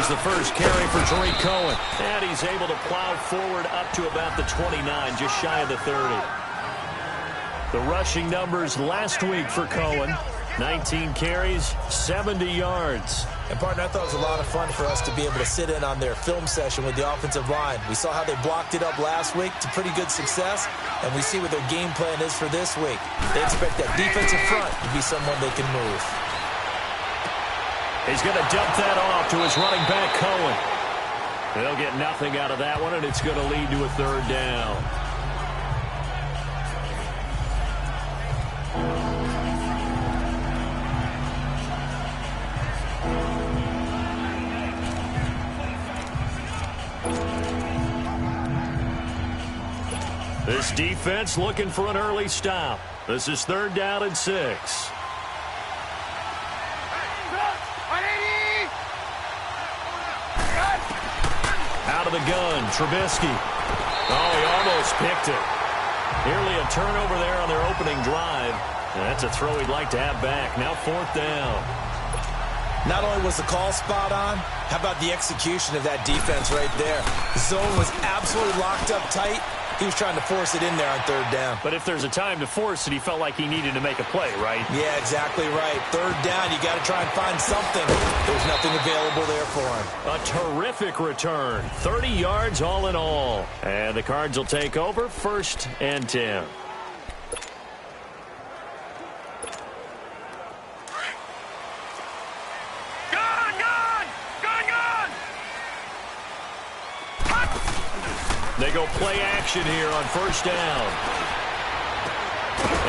There's the first carry for Tariq Cohen. And he's able to plow forward up to about the 29, just shy of the 30. The rushing numbers last week for Cohen. 19 carries, 70 yards. And, partner, I thought it was a lot of fun for us to be able to sit in on their film session with the offensive line. We saw how they blocked it up last week to pretty good success, and we see what their game plan is for this week. They expect that defensive front to be someone they can move. He's going to dump that off to his running back, Cohen. They'll get nothing out of that one, and it's going to lead to a third down. This defense looking for an early stop. This is 3rd down and 6. Out of the gun, Trubisky. Oh, he almost picked it. Nearly a turnover there on their opening drive. And that's a throw he'd like to have back. Now 4th down. Not only was the call spot on, how about the execution of that defense right there? The zone was absolutely locked up tight. He was trying to force it in there on 3rd down. But if there's a time to force it, he felt like he needed to make a play, right? Yeah, exactly right. 3rd down, you got to try and find something. There's nothing available there for him. A terrific return. 30 yards all in all. And the Cards will take over 1st and 10. They go play action here on 1st down.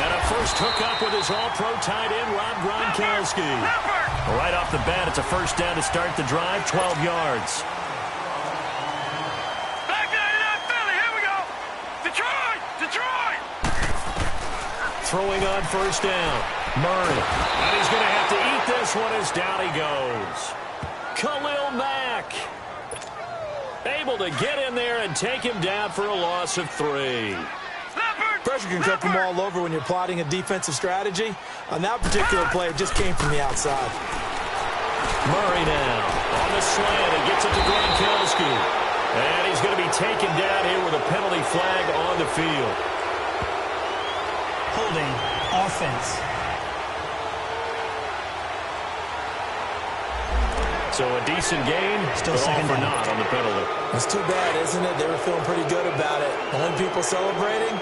And a first hookup with his all-pro tight end, Rob Gronkowski. Right off the bat, it's a 1st down to start the drive, 12 yards. Back to Philly, here we go. Detroit! Throwing on 1st down. Murray. And he's going to have to eat this one as down he goes. Khalil Mack. Able to get in there and take him down for a loss of 3. Pressure can come from all over when you're plotting a defensive strategy. On that particular play, it just came from the outside. Murray now on the slant. He gets it to Gronkowski. And he's going to be taken down here with a penalty flag on the field. Holding offense. So a decent gain, still but all second for down. naught on the penalty. It's too bad, isn't it? They were feeling pretty good about it. The only people celebrating,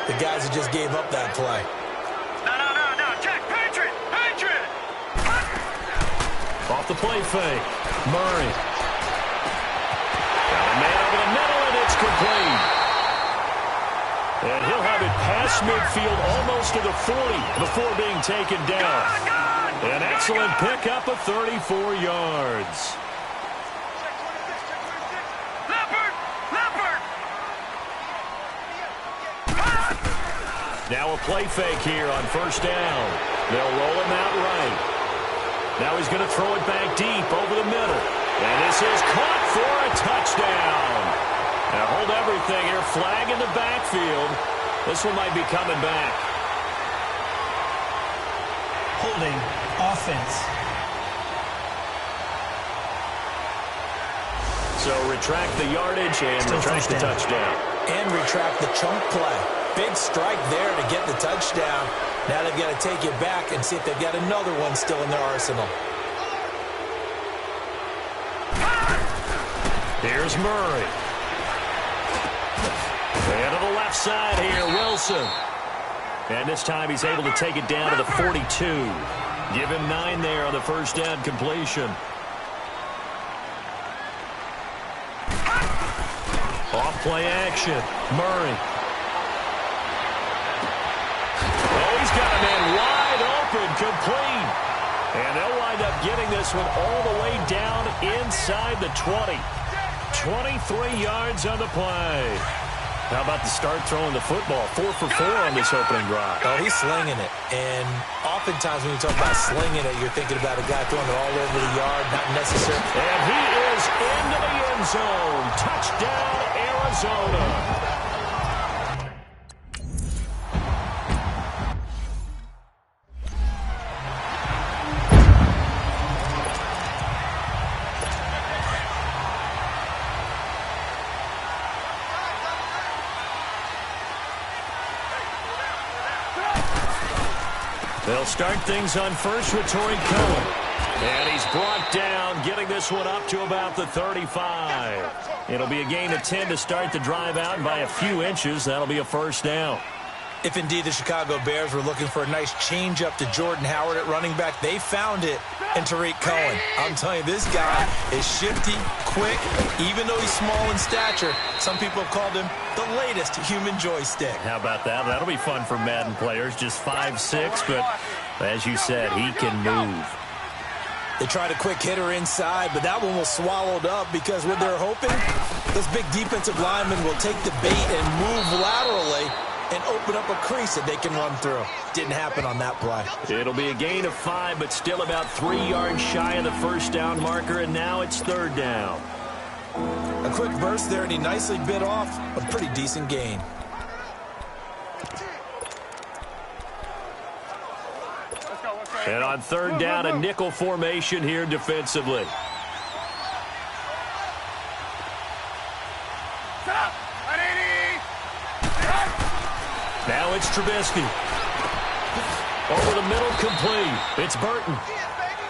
the guys who just gave up that play. No, Jack, Patriot! Off the play fake. Murray. Got a man over the middle, and it's complete. And he'll have it past midfield almost to the 40 before being taken down. An excellent pickup of 34 yards. Now a play fake here on 1st down. They'll roll him out right. Now he's going to throw it back deep over the middle. And this is caught for a touchdown. Now hold everything here. Flag in the backfield. This one might be coming back. Holding offense. So retract the yardage and retract the touchdown. And retract the chunk play. Big strike there to get the touchdown. Now they've got to take it back and see if they've got another one still in their arsenal. Here's Murray. And to the left side here, Wilson. And this time he's able to take it down to the 42. Give him 9 there on the 1st down completion. Off play action. Murray. Oh, he's got a man wide open, complete. And they'll wind up getting this one all the way down inside the 20. 23 yards on the play. How about the start throwing the football? 4 for 4 on this opening drive. Oh, he's slinging it. And oftentimes when you talk about slinging it, you're thinking about a guy throwing it all over the yard, not necessarily. And he is into the end zone. Touchdown, Arizona. They'll start things on first with Torrey Cohen. And he's brought down, getting this one up to about the 35. It'll be a gain of 10 to start the drive out, and by a few inches, that'll be a first down. If indeed the Chicago Bears were looking for a nice change-up to Jordan Howard at running back, they found it in Tariq Cohen. I'm telling you, this guy is shifty, quick, even though he's small in stature. Some people have called him the latest human joystick. How about that? That'll be fun for Madden players. Just 5'6", but as you said, he can move. They tried a quick hitter inside, but that one was swallowed up because what they're hoping, this big defensive lineman will take the bait and move laterally and open up a crease that they can run through. Didn't happen on that play. It'll be a gain of 5, but still about 3 yards shy of the first down marker, and now it's third down. A quick burst there, and he nicely bit off a pretty decent gain. And on third down, a nickel formation here defensively. Now it's Trubisky. Over the middle, complete. It's Burton.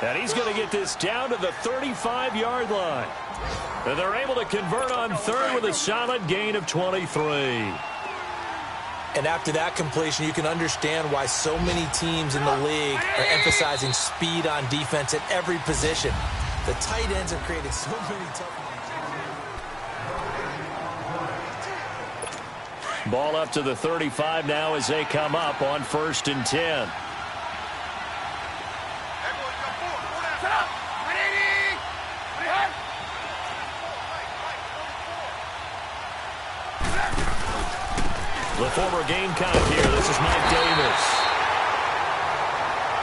And he's going to get this down to the 35-yard line. And they're able to convert on third with a solid gain of 23. And after that completion, you can understand why so many teams in the league are emphasizing speed on defense at every position. The tight ends have created so many tough ones. Ball up to the 35 now as they come up on 1st and 10. The former Gamecock here. This is Mike Davis.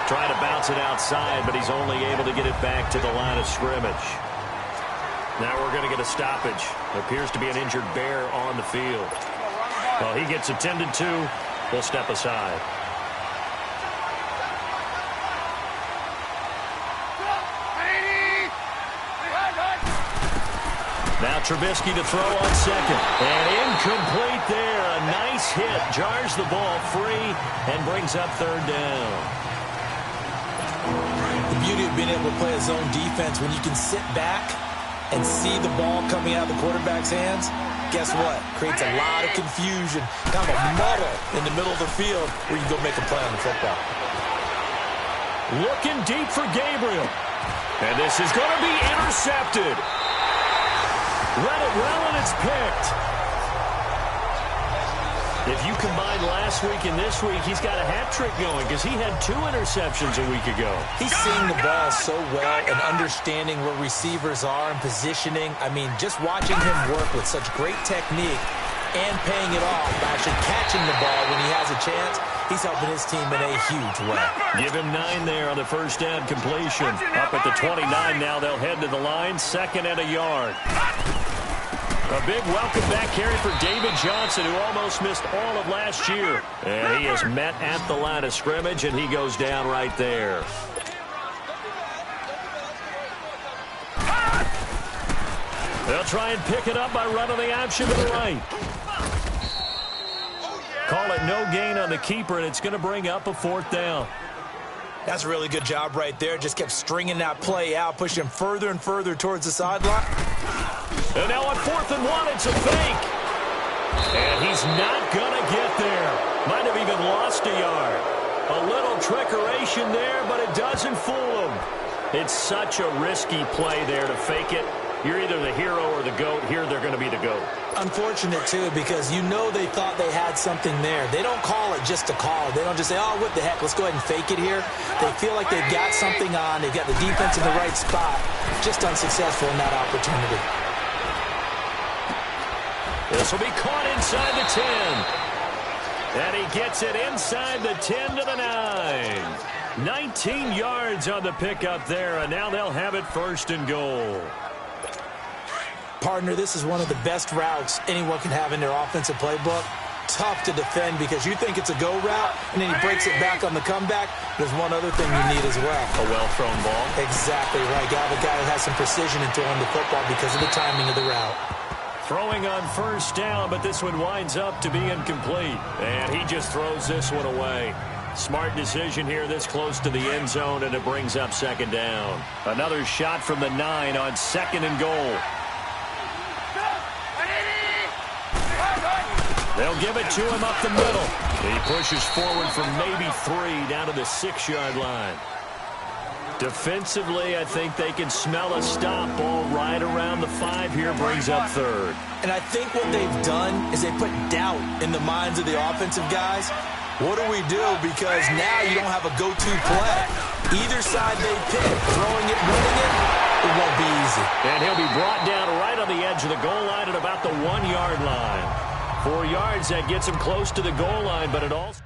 Trying to bounce it outside, but he's only able to get it back to the line of scrimmage. Now we're going to get a stoppage. Appears to be an injured Bear on the field. Well, he gets attended to. We'll step aside. Now Trubisky to throw on second. And incomplete there. A nice hit. Jars the ball free and brings up third down. The beauty of being able to play a zone defense when you can sit back and see the ball coming out of the quarterback's hands, guess what? Creates a lot of confusion. Kind of a muddle in the middle of the field where you go make a play on the football. Looking deep for Gabriel. And this is going to be intercepted. Read it well, and it's picked. If you combine last week and this week, he's got a hat trick going because he had 2 interceptions a week ago. He's seeing the ball so well and understanding where receivers are and positioning. I mean, just watching him work with such great technique and paying it off by actually catching the ball when he has a chance, he's helping his team in a huge way. Give him 9 there on the first down completion. Up at the 29 now, they'll head to the line, 2nd and a yard. A big welcome back carry for David Johnson, who almost missed all of last year. And he is met at the line of scrimmage, and he goes down right there. They'll try and pick it up by running the option to the right. Call it no gain on the keeper, and it's going to bring up a 4th down. That's a really good job right there. Just kept stringing that play out, pushing him further and further towards the sideline. And now on 4th and 1, it's a fake. And he's not going to get there. Might have even lost a yard. A little trickeration there, but it doesn't fool him. It's such a risky play there to fake it. You're either the hero or the GOAT. Here they're going to be the GOAT. Unfortunate, too, because you know they thought they had something there. They don't call it just to call it. They don't just say, oh, what the heck, let's go ahead and fake it here. They feel like they've got something on. They've got the defense in the right spot. Just unsuccessful in that opportunity. This will be caught inside the 10. And he gets it inside the 10 to the 9. 19 yards on the pickup there, and now they'll have it 1st and goal. Partner, this is one of the best routes anyone can have in their offensive playbook. Tough to defend because you think it's a go route, and then he breaks it back on the comeback. There's one other thing you need as well. A well-thrown ball. Exactly right. Got a guy that has some precision in throwing the football because of the timing of the route. Throwing on 1st down, but this one winds up to be incomplete. And he just throws this one away. Smart decision here this close to the end zone, and it brings up second down. Another shot from the 9 on second and goal. They'll give it to him up the middle. He pushes forward from maybe 3 down to the 6-yard line. Defensively, I think they can smell a stop. Ball right around the 5 here, brings up third. And I think what they've done is they put doubt in the minds of the offensive guys. What do we do? Because now you don't have a go-to play. Either side they pick, throwing it, running it, it won't be easy. And he'll be brought down right on the edge of the goal line at about the 1-yard line. 4 yards, that gets him close to the goal line, but it also...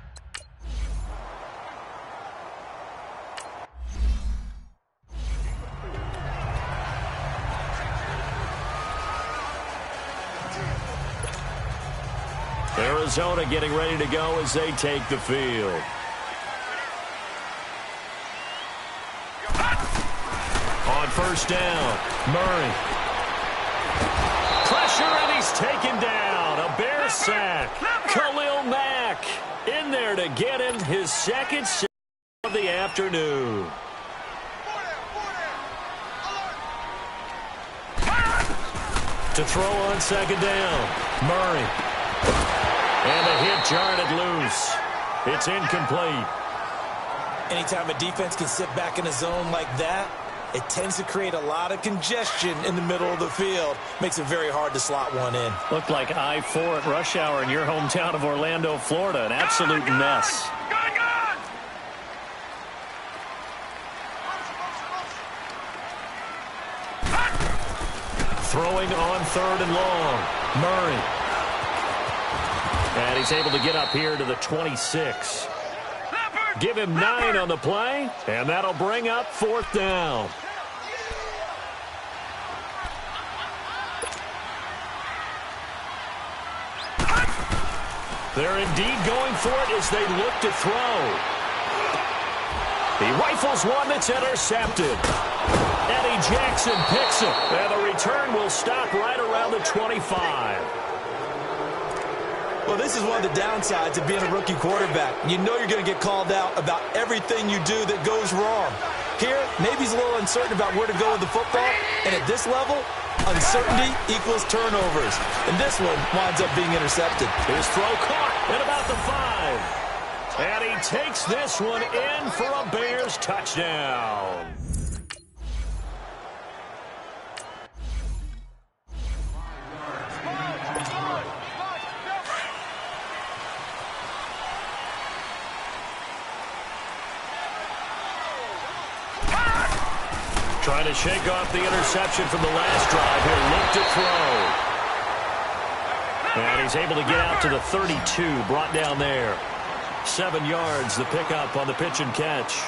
Arizona getting ready to go as they take the field. On first down, Murray. Pressure, and he's taken down. A Bear sack. Khalil Mack in there to get him his second sack of the afternoon. To throw on second down, Murray. And the hit jarred it loose. It's incomplete. Anytime a defense can sit back in a zone like that, it tends to create a lot of congestion in the middle of the field. Makes it very hard to slot one in. Looked like I-4 at rush hour in your hometown of Orlando, Florida. An absolute mess. Throwing on third and long. Murray. And he's able to get up here to the 26. Give him 9 on the play, and that'll bring up fourth down. They're indeed going for it as they look to throw. He rifles one that's intercepted. Eddie Jackson picks it, and the return will stop right around the 25. Well, this is one of the downsides of being a rookie quarterback. You know you're going to get called out about everything you do that goes wrong. Here, maybe he's a little uncertain about where to go with the football, and at this level, uncertainty equals turnovers. And this one winds up being intercepted. His throw caught at about the 5. And he takes this one in for a Bears touchdown. Trying to shake off the interception from the last drive. He'll look to throw. And he's able to get out to the 32, brought down there. 7 yards, the pickup on the pitch and catch.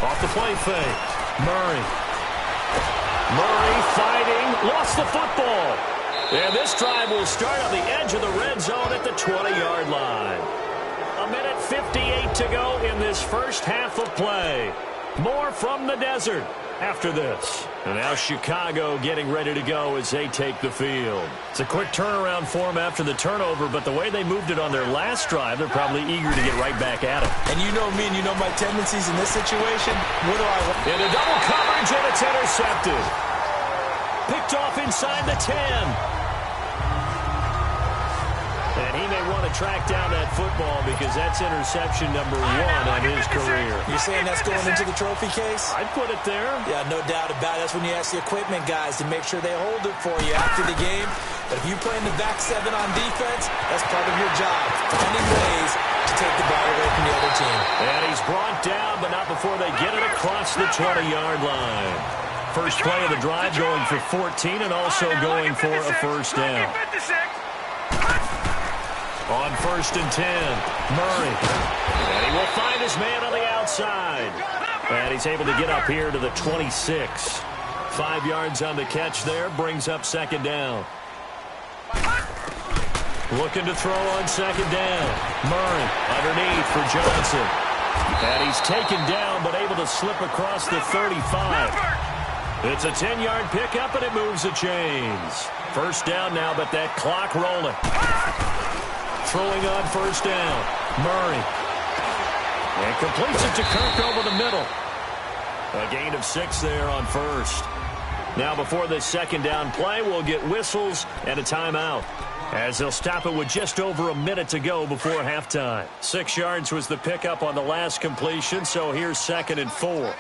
Off the play fake. Murray. Murray fighting, lost the football. And this drive will start on the edge of the red zone at the 20-yard line. 1:58 to go in this first half of play. More from the desert after this. And now Chicago getting ready to go as they take the field. It's a quick turnaround for them after the turnover, but the way they moved it on their last drive, they're probably eager to get right back at it. And you know me and you know my tendencies in this situation. What do I want? In a double coverage, and it's intercepted. Picked off inside the 10. And he may want to track down that football because that's interception number 1 on his career. You're saying that's going into the trophy case? I'd put it there. Yeah, no doubt about it. That's when you ask the equipment guys to make sure they hold it for you after the game. But if you play in the back 7 on defense, that's part of your job. Finding ways to take the ball away from the other team. And he's brought down, but not before they get it across the 20-yard line. First play of the drive going for 14 and also going for a first down. On first and 10, Murray. And he will find his man on the outside. And he's able to get up here to the 26. 5 yards on the catch there, brings up second down. Looking to throw on second down. Murray underneath for Johnson. And he's taken down, but able to slip across the 35. It's a 10-yard pickup, and it moves the chains. First down now, but that clock rolling. Throwing on first down. Murray. And completes it to Kirk over the middle. A gain of 6 there on first. Now before this second down play, we'll get whistles and a timeout, as they'll stop it with just over a minute to go before halftime. 6 yards was the pickup on the last completion, so here's 2nd and 4.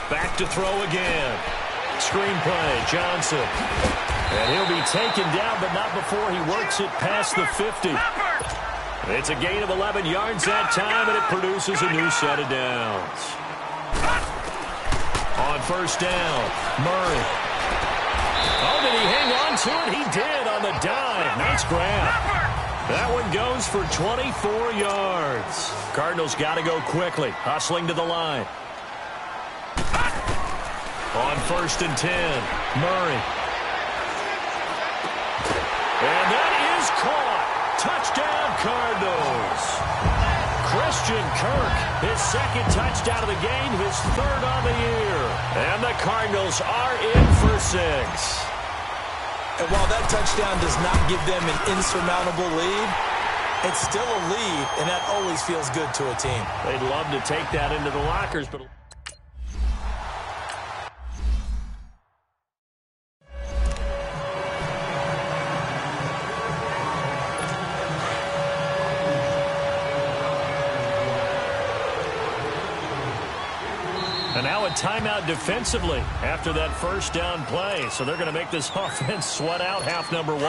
Back to throw again. Screenplay, Johnson. And he'll be taken down, but not before he works it past the 50. It's a gain of 11 yards that time, and it produces a new set of downs. On first down, Murray. Oh, did he hang on to it? He did on the dive. Nice grab. That one goes for 24 yards. Cardinals got to go quickly, hustling to the line. On 1st and 10, Murray. And that is caught. Touchdown, Cardinals. Christian Kirk, his 2nd touchdown of the game, his 3rd on the year. And the Cardinals are in for 6. And while that touchdown does not give them an insurmountable lead, it's still a lead, and that always feels good to a team. They'd love to take that into the lockers, but... And now a timeout defensively after that first down play. So they're going to make this offense sweat out half number 1.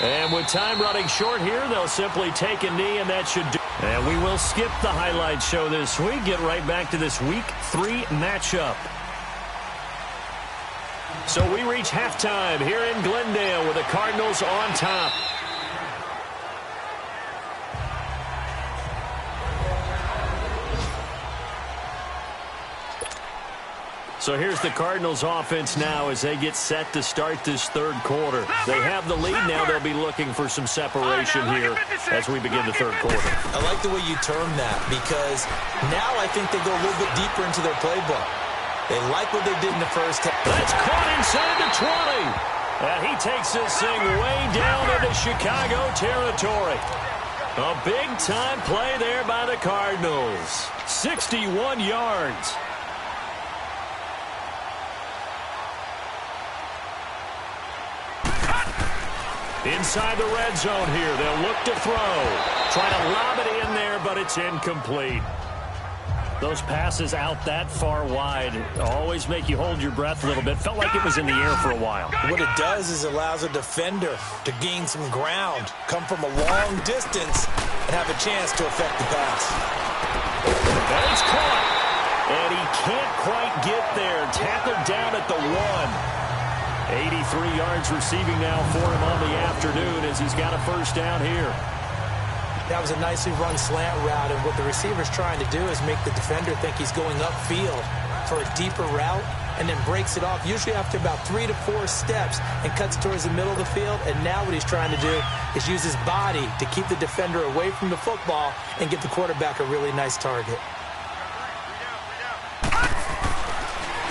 And with time running short here, they'll simply take a knee, and that should do. And we will skip the highlight show this week. Get right back to this Week 3 matchup. So we reach halftime here in Glendale with the Cardinals on top. So here's the Cardinals offense now as they get set to start this 3rd quarter. They have the lead now. They'll be looking for some separation here as we begin the 3rd quarter. I like the way you term that, because now I think they go a little bit deeper into their playbook. They like what they did in the first half. That's caught inside the 20. And he takes this thing way down into Chicago territory. A big-time play there by the Cardinals. 61 yards. Inside the red zone here. They'll look to throw. Try to lob it in there, but it's incomplete. Those passes out that far wide always make you hold your breath a little bit. Felt like it was in the air for a while. What it does is it allows a defender to gain some ground, come from a long distance, and have a chance to affect the pass. And it's caught. And he can't quite get there. Tackled down at the 1. 83 yards receiving now for him on the afternoon as he's got a first down here. That was a nicely run slant route, and what the receiver's trying to do is make the defender think he's going upfield for a deeper route, and then breaks it off, usually after about 3 to 4 steps, and cuts towards the middle of the field. And now what he's trying to do is use his body to keep the defender away from the football and get the quarterback a really nice target.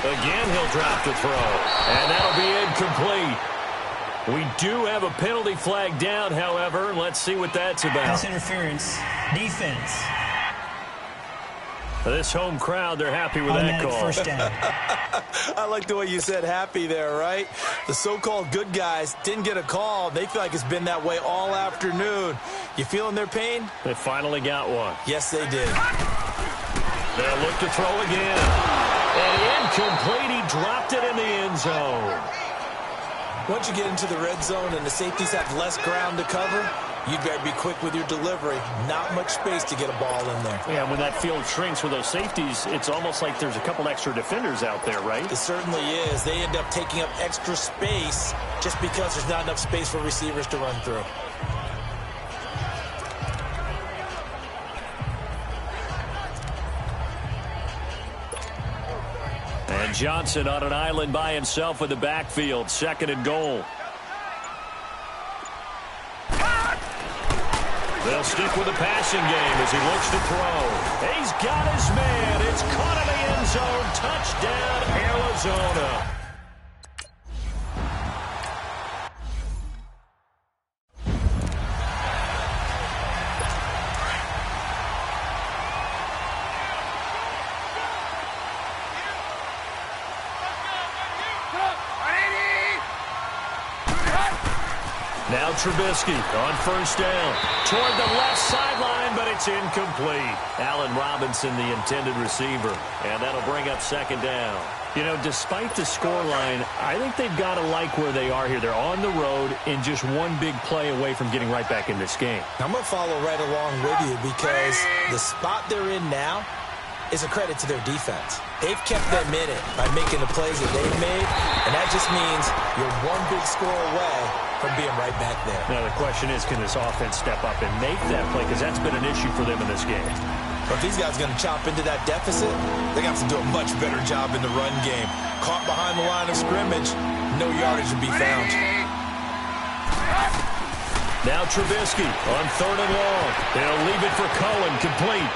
Again, he'll drop the throw, and that'll be incomplete. We do have a penalty flag down, however. Let's see what that's about. Pass interference. Defense. This home crowd, they're happy with that call. First down. I like the way you said happy there, right? The so-called good guys didn't get a call. They feel like it's been that way all afternoon. You feeling their pain? They finally got one. Yes, they did. They'll look to throw again. And incomplete. He dropped it in the end zone. Once you get into the red zone and the safeties have less ground to cover, you better be quick with your delivery. Not much space to get a ball in there. Yeah, when that field shrinks with those safeties, it's almost like there's a couple extra defenders out there, right? It certainly is. They end up taking up extra space just because there's not enough space for receivers to run through. And Johnson on an island by himself with the backfield. 2nd and goal. They'll stick with the passing game as he looks to throw. He's got his man. It's caught in the end zone. Touchdown, Arizona. Now Trubisky on first down. Toward the left sideline, but it's incomplete. Allen Robinson, the intended receiver. And that'll bring up second down. You know, despite the scoreline, I think they've got to like where they are here. They're on the road and just one big play away from getting right back in this game. I'm going to follow right along with you because the spot they're in now is a credit to their defense. They've kept them in it by making the plays that they've made, and that just means you're one big score away from being right back there. Now, the question is, can this offense step up and make that play? Because that's been an issue for them in this game. But if these guys are going to chop into that deficit, they have to do a much better job in the run game. Caught behind the line of scrimmage, no yardage to be found. Now Trubisky on third and long. They'll leave it for Cohen, complete.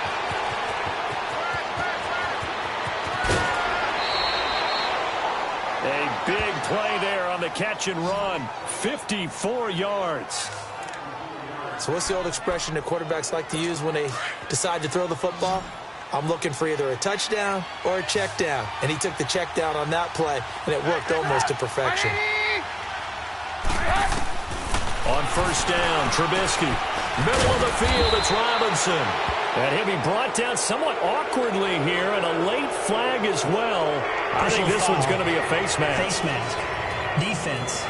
A big play there on the catch and run. 54 yards. So what's the old expression that quarterbacks like to use when they decide to throw the football? I'm looking for either a touchdown or a check down. And he took the check down on that play, and it worked almost to perfection. On first down, Trubisky. Middle of the field, it's Robinson. And he'll be brought down somewhat awkwardly here, and a late flag as well. I think this one's going to be a face mask. Face mask. Defense.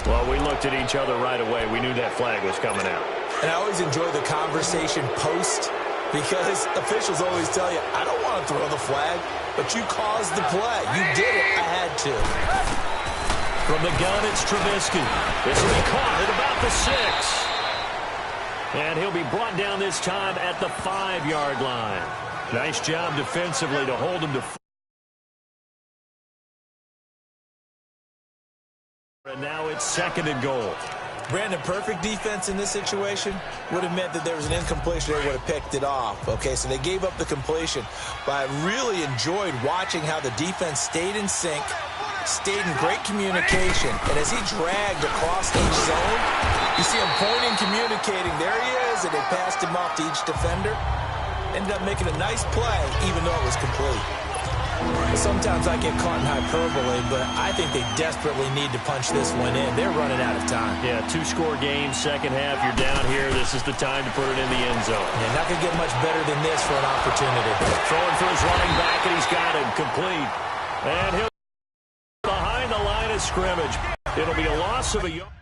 Well, we looked at each other right away. We knew that flag was coming out. And I always enjoy the conversation post because officials always tell you, I don't want to throw the flag, but you caused the play. You did it. I had to. From the gun, it's Trubisky. This will be caught at about the 6. And he'll be brought down this time at the 5-yard line. Nice job defensively to hold him to 4. And now it's second and goal. Brandon, perfect defense in this situation would have meant that there was an incompletion. They would have picked it off. Okay, so they gave up the completion. But I really enjoyed watching how the defense stayed in sync, stayed in great communication. And as he dragged across each zone, you see him pointing, communicating. There he is, and they passed him off to each defender. Ended up making a nice play, even though it was complete. Sometimes I get caught in hyperbole, but I think they desperately need to punch this one in. They're running out of time. Yeah, 2-score game, second half. You're down here. This is the time to put it in the end zone. Yeah, not going to get much better than this for an opportunity. Throwing for his running back, and he's got him complete. And he'll behind the line of scrimmage. It'll be a loss of a yard.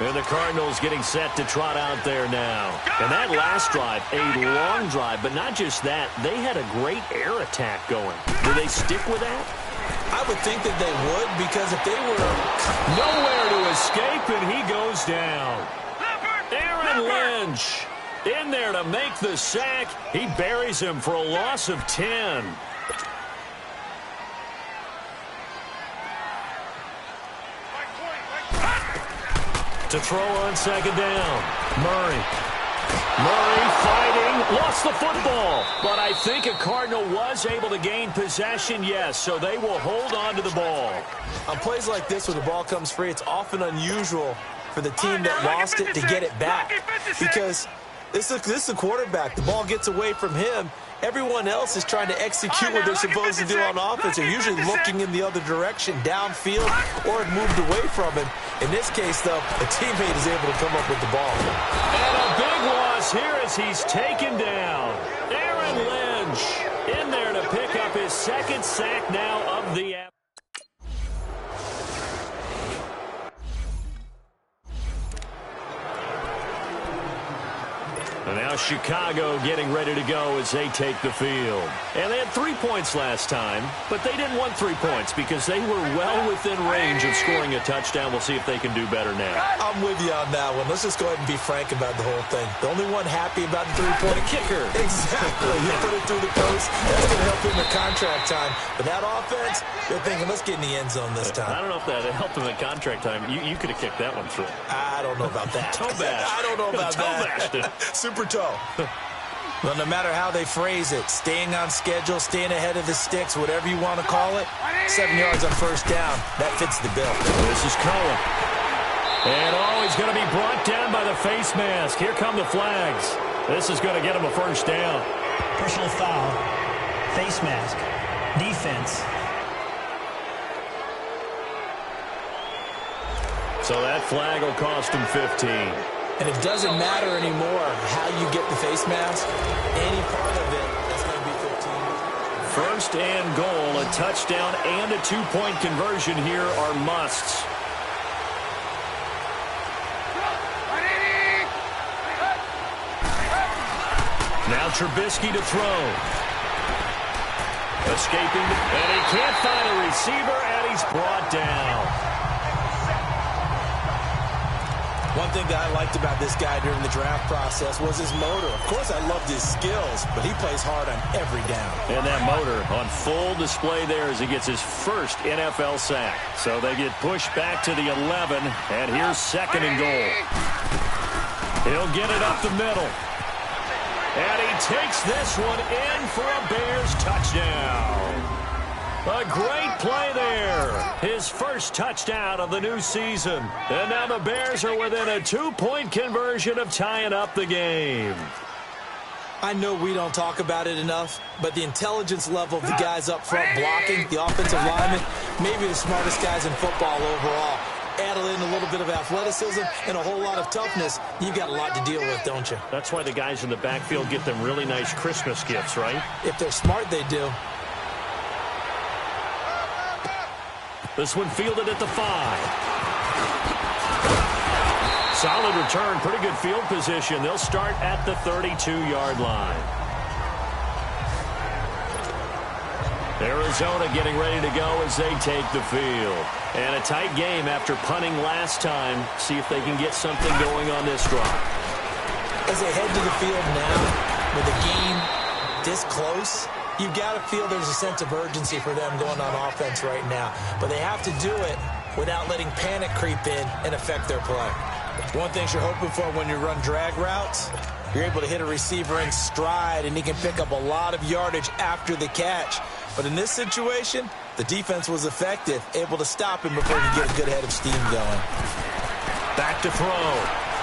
And the Cardinals getting set to trot out there now. And that last drive, a long drive, but not just that. They had a great air attack going. Do they stick with that? I would think that they would, because if they were nowhere to escape, and he goes down. Aaron Lynch in there to make the sack. He buries him for a loss of 10. To throw on second down. Murray fighting, lost the football. But I think a Cardinal was able to gain possession, yes, so they will hold on to the ball. On plays like this where the ball comes free, it's often unusual for the team that lost it to get it back. Because this is the quarterback. The ball gets away from him. Everyone else is trying to execute what they're supposed to do on offense. They're usually looking in the other direction, downfield, or have moved away from him. In this case, though, a teammate is able to come up with the ball. And a big loss here as he's taken down. Aaron Lynch in there to pick up his second sack now of the afternoon. And now Chicago getting ready to go as they take the field. And they had 3 points last time, but they didn't want 3 points because they were well within range of scoring a touchdown. We'll see if they can do better now. I'm with you on that one. Let's just go ahead and be frank about the whole thing. The only one happy about the three-point kicker. Exactly. You put it through the post. That's going to help him in contract time. But that offense, they're thinking, let's get in the end zone this time. I don't know if that helped him in contract time. You could have kicked that one through. I don't know about that. Toe bash. I don't know about that. Super toe. Well, no matter how they phrase it, staying on schedule, staying ahead of the sticks, whatever you want to call it, 7 yards on first down, that fits the bill. This is Cohen. And, he's going to be brought down by the face mask. Here come the flags. This is going to get him a first down. Personal foul. Face mask. Defense. So that flag will cost him 15. And it doesn't matter anymore how you get the face mask. Any part of it, that's going to be 15. First and goal, a touchdown and a 2-point conversion here are musts. Now Trubisky to throw. Escaping, and he can't find a receiver, and he's brought down. One thing that I liked about this guy during the draft process was his motor. Of course, I loved his skills, but he plays hard on every down. And that motor on full display there as he gets his first NFL sack. So they get pushed back to the 11, and here's second and goal. He'll get it up the middle. And he takes this one in for a Bears touchdown. A great play there. His first touchdown of the new season. And now the Bears are within a 2-point conversion of tying up the game. I know we don't talk about it enough, but the intelligence level of the guys up front blocking, the offensive linemen, maybe the smartest guys in football overall. Add in a little bit of athleticism and a whole lot of toughness, you've got a lot to deal with, don't you? That's why the guys in the backfield get them really nice Christmas gifts, right? If they're smart, they do. This one fielded at the 5. Solid return, pretty good field position. They'll start at the 32-yard line. Arizona getting ready to go as they take the field. And a tight game after punting last time. See if they can get something going on this drive. As they head to the field now, with the game this close, you've got to feel there's a sense of urgency for them going on offense right now. But they have to do it without letting panic creep in and affect their play. One thing you're hoping for when you run drag routes, you're able to hit a receiver in stride, and he can pick up a lot of yardage after the catch. But in this situation, the defense was effective, able to stop him before he could get a good head of steam going. Back to throw.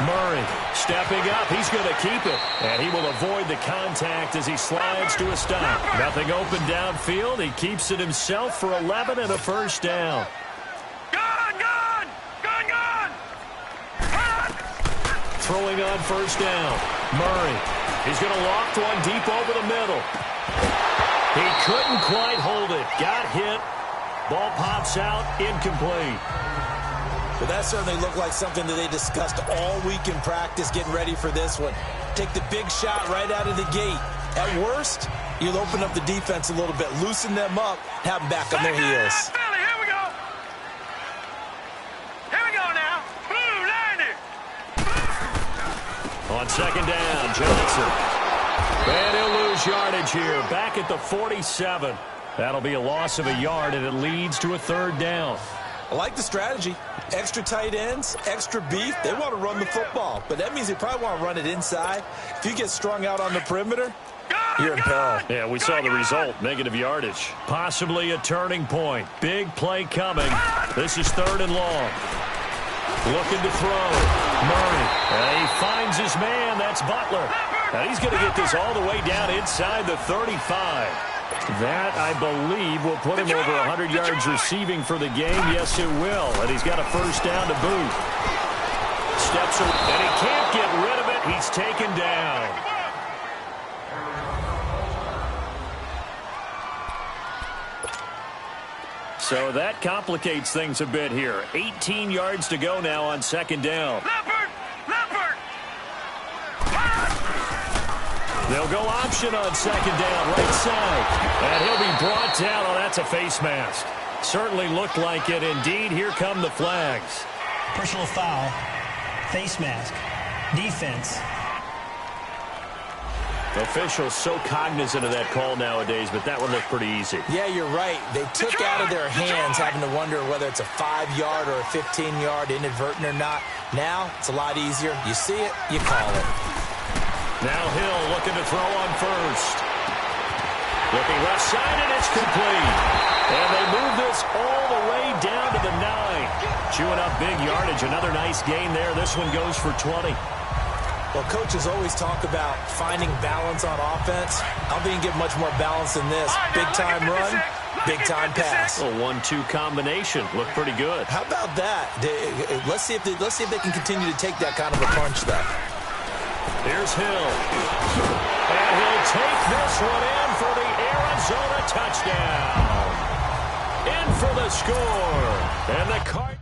Murray stepping up. He's going to keep it. And he will avoid the contact as he slides to a stop. Nothing open downfield. He keeps it himself for 11 and a first down. Gone! Throwing on first down. Murray. He's going to loft one deep over the middle. He couldn't quite hold it. Got hit. Ball pops out. Incomplete. But that certainly looked like something that they discussed all week in practice getting ready for this one. Take the big shot right out of the gate. At worst, you'll open up the defense a little bit, loosen them up, have them back on their heels. Philly, here we go. Here we go now. Blue, line it. On second down, Johnson. And he'll lose yardage here. Back at the 47. That'll be a loss of a yard, and it leads to a third down. I like the strategy. Extra tight ends, extra beef. They want to run the football, but that means they probably want to run it inside. If you get strung out on the perimeter, you're in peril. Yeah, we saw the result, negative yardage. Possibly a turning point. Big play coming. This is third and long. Looking to throw. Murray. And he finds his man. That's Butler. And he's going to get this all the way down inside the 35. That, I believe, will put him over 100 yards receiving for the game. Yes, it will. And he's got a first down to boot. Steps up, and he can't get rid of it. He's taken down. So that complicates things a bit here. 18 yards to go now on second down. Leopard! They'll go option on second down, right side. And he'll be brought down. Oh, that's a face mask. Certainly looked like it. Indeed, here come the flags. Personal foul, face mask, defense. Officials so cognizant of that call nowadays, but that one looked pretty easy. Yeah, you're right. They took out of their hands having to wonder whether it's a 5-yard or a 15-yard inadvertent or not. Now, it's a lot easier. You see it, you call it. Now Hill looking to throw on first. Looking left side, and it's complete. And they move this all the way down to the 9. Chewing up big yardage. Another nice gain there. This one goes for 20. Well, coaches always talk about finding balance on offense. I don't think you can get much more balance than this. Big-time run, big-time pass. A 1-2 combination. Looked pretty good. How about that? Let's see if they can continue to take that kind of a punch, though. Here's Hill. And he'll take this one in for the Arizona touchdown. In for the score. And the Cardinals.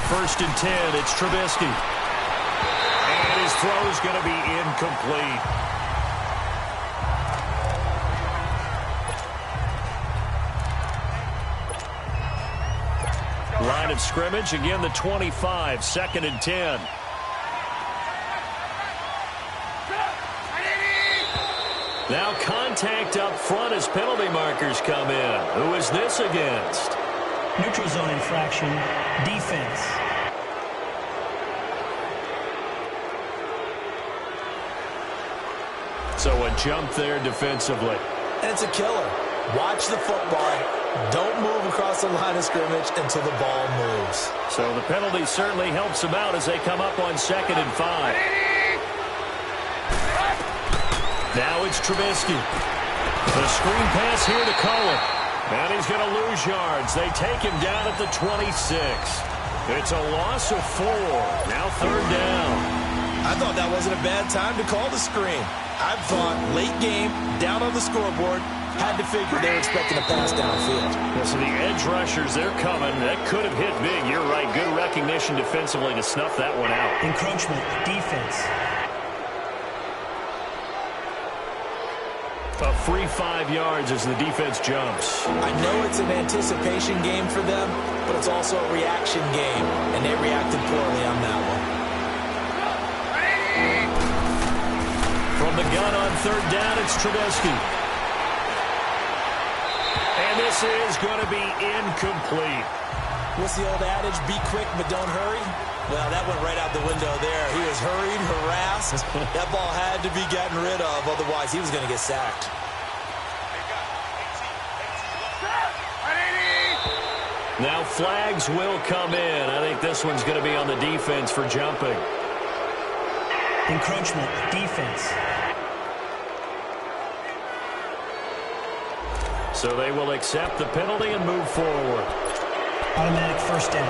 First and 10, it's Trubisky. And his throw is going to be incomplete. Line of scrimmage, again the 25, second and 10. Now contact up front as penalty markers come in. Who is this against? Neutral zone infraction, defense. So a jump there defensively. And it's a killer. Watch the football. Don't move across the line of scrimmage until the ball moves. So the penalty certainly helps them out as they come up on second and 5. Now it's Trubisky. The screen pass here to Cohen. And he's going to lose yards. They take him down at the 26. It's a loss of 4. Now third down. I thought that wasn't a bad time to call the screen. I thought late game, down on the scoreboard, had to figure they were expecting a pass downfield. Yeah, so the edge rushers, they're coming. That could have hit big. You're right. Good recognition defensively to snuff that one out. Encroachment, defense. A free 5 yards as the defense jumps. I know it's an anticipation game for them, but it's also a reaction game, and they reacted poorly on that one. From the gun on third down, it's Trubisky. And this is going to be incomplete. What's the old adage? Be quick, but don't hurry? Well, that went right out the window there. He was hurried, harassed. That ball had to be gotten rid of, otherwise he was going to get sacked. Now flags will come in. I think this one's going to be on the defense for jumping. Encroachment, defense. So they will accept the penalty and move forward. Automatic first down.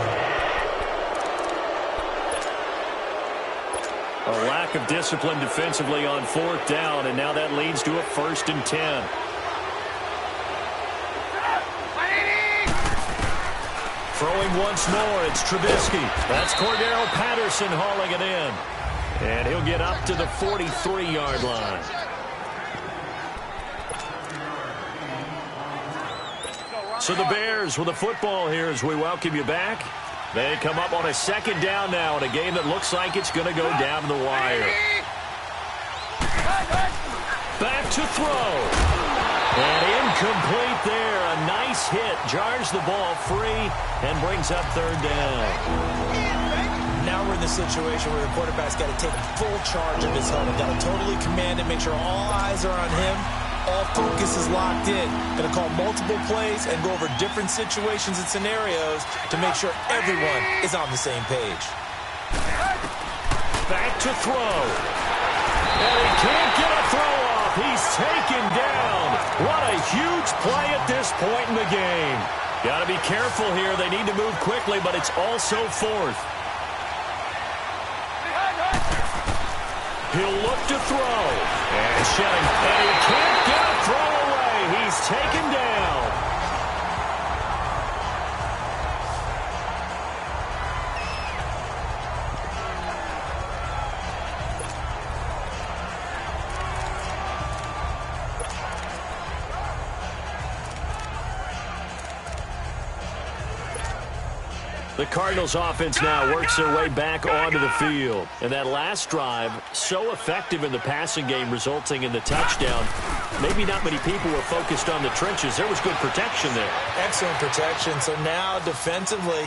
A lack of discipline defensively on fourth down, and now that leads to a first and 10. Throwing once more, it's Trubisky. That's Cordero Patterson hauling it in. And he'll get up to the 43-yard line. So the Bears with the football here as we welcome you back. They come up on a second down now in a game that looks like it's going to go down to the wire. Back to throw. And incomplete there. A nice hit. Jars the ball free and brings up third down. Now we're in the situation where the quarterback's got to take full charge of his helmet. Got to totally command it, make sure all eyes are on him. All focus is locked in. Going to call multiple plays and go over different situations and scenarios to make sure everyone is on the same page. Back to throw. And he can't get a throw off. He's taken down. What a huge play at this point in the game. Got to be careful here. They need to move quickly, but it's also fourth. He'll look to throw. And shedding. And he can't get a throw away. He's taken down. The Cardinals offense now works their way back onto the field. And that last drive, so effective in the passing game, resulting in the touchdown. Maybe not many people were focused on the trenches. There was good protection there. Excellent protection. So now defensively,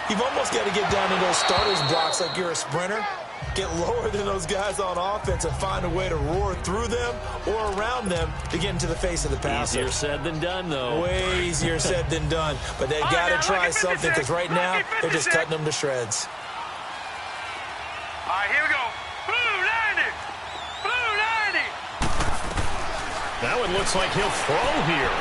you've almost got to get down to those starters blocks like you're a sprinter. Get lower than those guys on offense and find a way to roar through them or around them to get into the face of the passer. Easier said than done, though. Way easier said than done. But they've got to try something because right now they're just cutting them to shreds. All right, here we go. Blue 90. Blue 90. Now it looks like he'll throw here.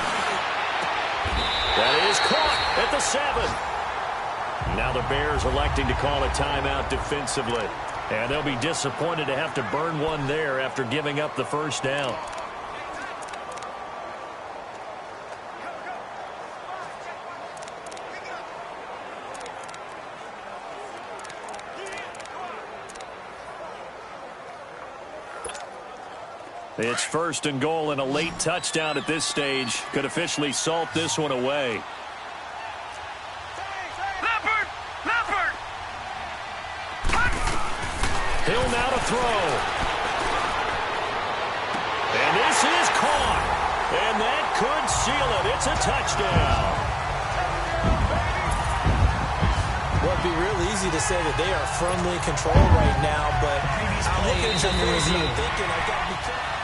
That is caught at the 7. Now the Bears electing to call a timeout defensively. And they'll be disappointed to have to burn one there after giving up the first down. It's 1st and goal, and a late touchdown at this stage could officially salt this one away. Hill now to throw. And this is caught. And that could seal it. It's a touchdown. Well, it'd be real easy to say that they are firmly in control right now, but I'm looking at your review thinking I've got to be careful.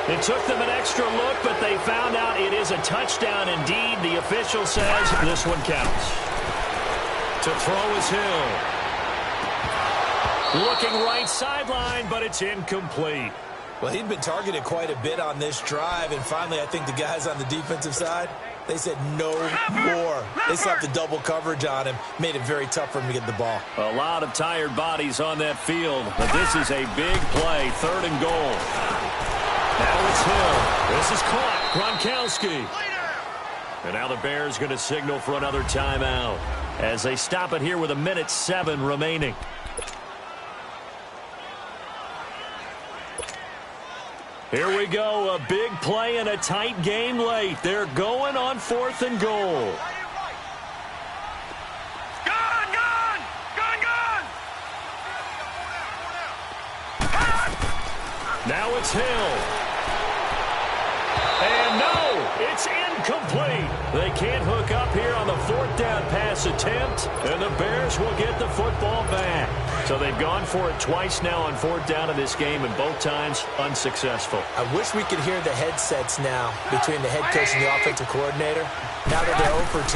It took them an extra look, but they found out it is a touchdown indeed. The official says this one counts. To throw is Hill. Looking right sideline, but it's incomplete. Well, he'd been targeted quite a bit on this drive, and finally I think the guys on the defensive side, they said no more. They slapped the double coverage on him, made it very tough for him to get the ball. A lot of tired bodies on that field, but this is a big play, 3rd and goal. Now it's Hill. This is caught. Gronkowski. And now the Bears going to signal for another timeout as they stop it here with 1:07 remaining. Here we go. A big play and a tight game late. They're going on 4th and goal. Now it's Hill. And no, it's incomplete. They can't hook up here on the 4th down pass attempt, and the Bears will get the football back. So they've gone for it twice now on 4th down in this game, and both times unsuccessful. I wish we could hear the headsets now between the head coach and the offensive coordinator. Now that they're 0 for 2,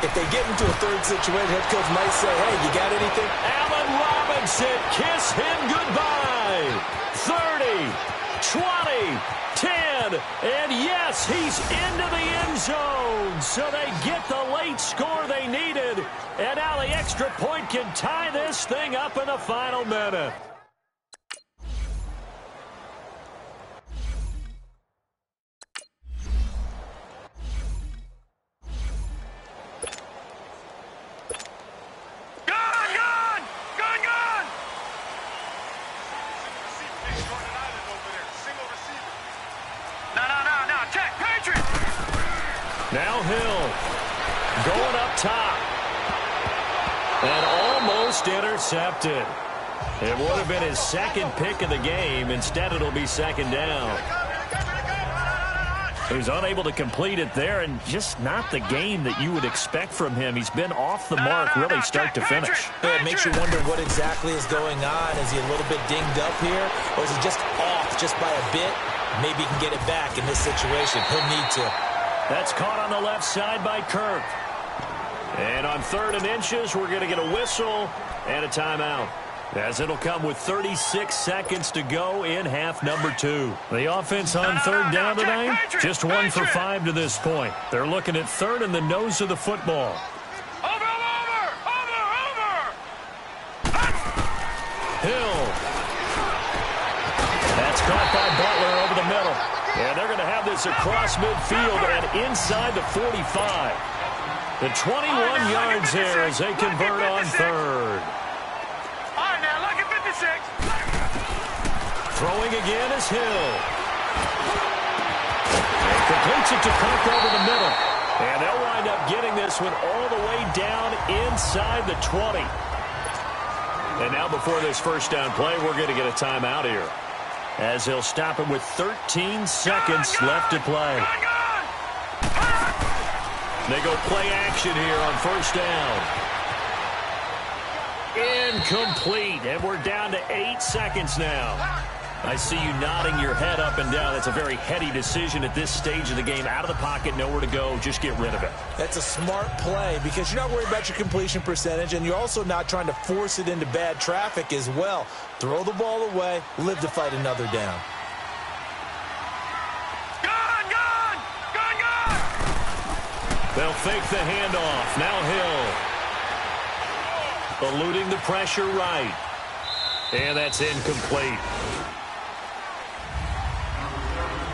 if they get into a 3rd situation, head coach might say, hey, you got anything? Allen Robinson, kiss him goodbye. 30, 20, 10, and yes, he's into the end zone. So they get the late score they needed, and now the extra point can tie this thing up in the final minute. Now Hill going up top. And almost intercepted. It would have been his 2nd pick of the game. Instead, it'll be 2nd down. He was unable to complete it there, and just not the game that you would expect from him. He's been off the mark really start to finish. Yeah, it makes you wonder what exactly is going on. Is he a little bit dinged up here, or is he just off just by a bit? Maybe he can get it back in this situation. He'll need to. That's caught on the left side by Kirk. And on 3rd and inches, we're going to get a whistle and a timeout. as it'll come with 36 seconds to go in half number 2. The offense on third down tonight, just 1 for 5 to this point. They're looking at third in the nose of the football. Hill. That's caught by Butler over the middle. And they're going to have this across midfield and inside the 45. The 21 yards there as they convert on third. All right, now, look at 56. Throwing again is Hill. And completes it to Cook over the middle. And they'll wind up getting this one all the way down inside the 20. And now before this first down play, we're going to get a timeout here, as they'll stop it with 13 seconds left to play. They go play action here on first down. Incomplete, and we're down to 8 seconds now. I see you nodding your head up and down. That's a very heady decision at this stage of the game. Out of the pocket, nowhere to go. Just get rid of it. That's a smart play because you're not worried about your completion percentage, and you're also not trying to force it into bad traffic as well. Throw the ball away, live to fight another down. They'll fake the handoff. Now Hill. Eluding the pressure right. And that's incomplete.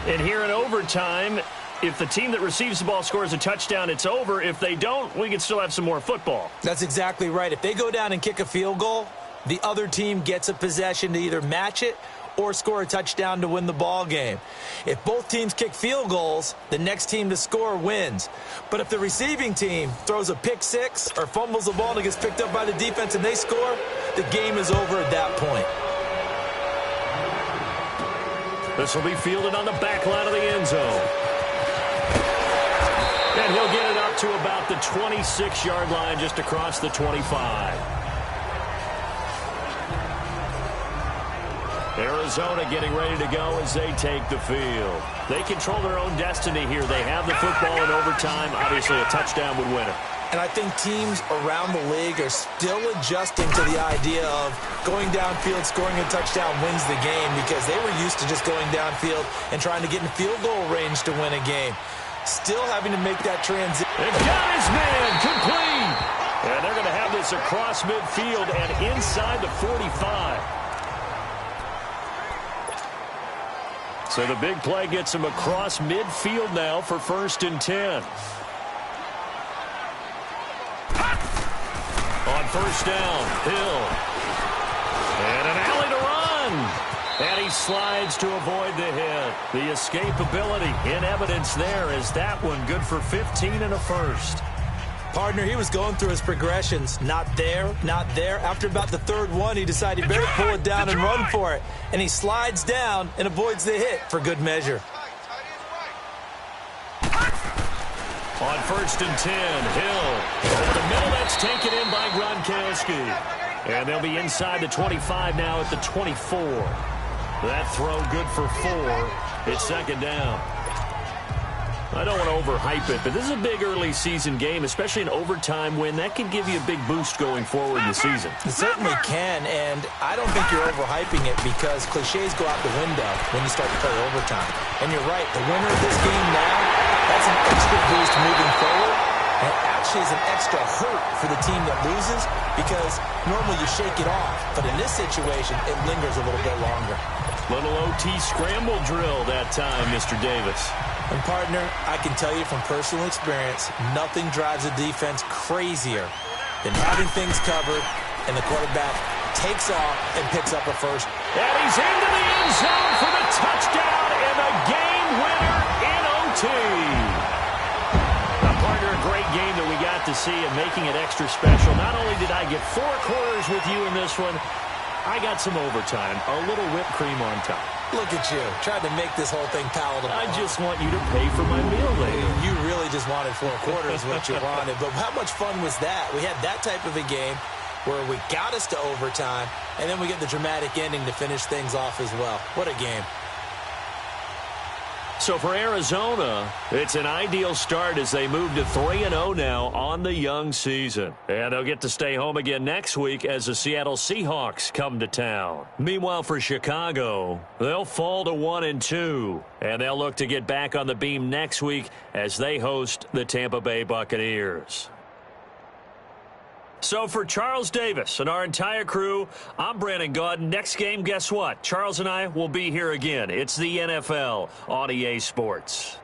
And here in overtime, if the team that receives the ball scores a touchdown, it's over. If they don't, we can still have some more football. That's exactly right. If they go down and kick a field goal, the other team gets a possession to either match it or score a touchdown to win the ball game. If both teams kick field goals, the next team to score wins. But if the receiving team throws a pick six or fumbles the ball and it gets picked up by the defense and they score, the game is over at that point. This will be fielded on the back line of the end zone. And he'll get it up to about the 26-yard line, just across the 25. Arizona getting ready to go as they take the field. They control their own destiny here. They have the football in overtime. Obviously, a touchdown would win it. And I think teams around the league are still adjusting to the idea of going downfield, scoring a touchdown wins the game, because they were used to just going downfield and trying to get in field goal range to win a game. Still having to make that transition. They've got his man complete. And they're going to have this across midfield and inside the 45. So the big play gets him across midfield now for 1st and 10. On first down, Hill. And an alley to run. And he slides to avoid the hit. The escapability in evidence there is that one good for 15 and a first. Partner, he was going through his progressions. Not there, not there. After about the third one, he decided he better pull it down and run for it. And he slides down and avoids the hit for good measure. On 1st and 10, Hill. Over the middle, that's taken in by Gronkowski. And they'll be inside the 25 now at the 24. That throw good for 4. It's 2nd down. I don't want to overhype it, but this is a big early season game, especially an overtime win. That can give you a big boost going forward in the season. It certainly can, and I don't think you're overhyping it because cliches go out the window when you start to play overtime. And you're right, the winner of this game now, that's an extra boost moving forward, and actually is an extra hurt for the team that loses because normally you shake it off, but in this situation, it lingers a little bit longer. Little OT scramble drill that time, Mr. Davis. And, partner, I can tell you from personal experience, nothing drives a defense crazier than having things covered and the quarterback takes off and picks up a first. And he's into the end zone for the touchdown and the game winner in OT. Now, partner, a great game that we got to see and making it extra special. Not only did I get 4 quarters with you in this one, I got some overtime, a little whipped cream on top. Look at you, trying to make this whole thing palatable. I just want you to pay for my meal later. You really just wanted 4 quarters, what you wanted. But how much fun was that? We had that type of a game where we got us to overtime, and then we get the dramatic ending to finish things off as well. What a game. So for Arizona, it's an ideal start as they move to 3-0 now on the young season. And they'll get to stay home again next week as the Seattle Seahawks come to town. Meanwhile, for Chicago, they'll fall to 1-2. And they'll look to get back on the beam next week as they host the Tampa Bay Buccaneers. So for Charles Davis and our entire crew, I'm Brandon Gaudin. Next game, guess what? Charles and I will be here again. It's the NFL on EA Sports.